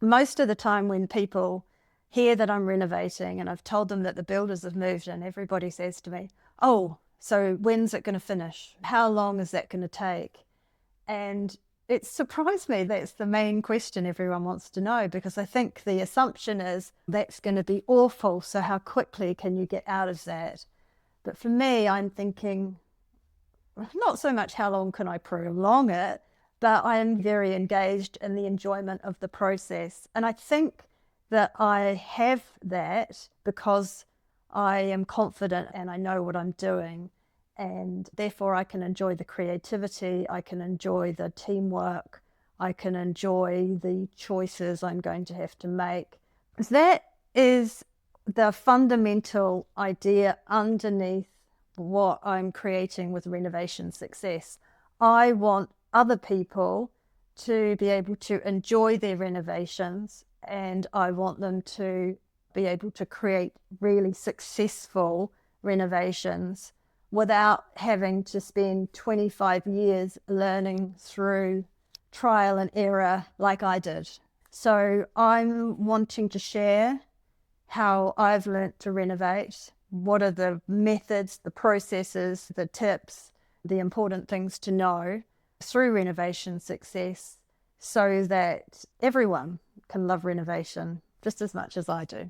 Most of the time when people hear that I'm renovating and I've told them that the builders have moved in, everybody says to me, oh, so when's it going to finish? How long is that going to take? And it surprised me that's the main question everyone wants to know, because I think the assumption is that's going to be awful, so how quickly can you get out of that? But for me, I'm thinking not so much how long can I prolong it, but I am very engaged in the enjoyment of the process. And I think that I have that because I am confident and I know what I'm doing. And therefore I can enjoy the creativity, I can enjoy the teamwork, I can enjoy the choices I'm going to have to make. That is the fundamental idea underneath what I'm creating with Renovation Success. I want other people to be able to enjoy their renovations, and I want them to be able to create really successful renovations without having to spend 25 years learning through trial and error like I did. So I'm wanting to share how I've learnt to renovate, what are the methods, the processes, the tips, the important things to know through Renovation Success, so that everyone can love renovation just as much as I do.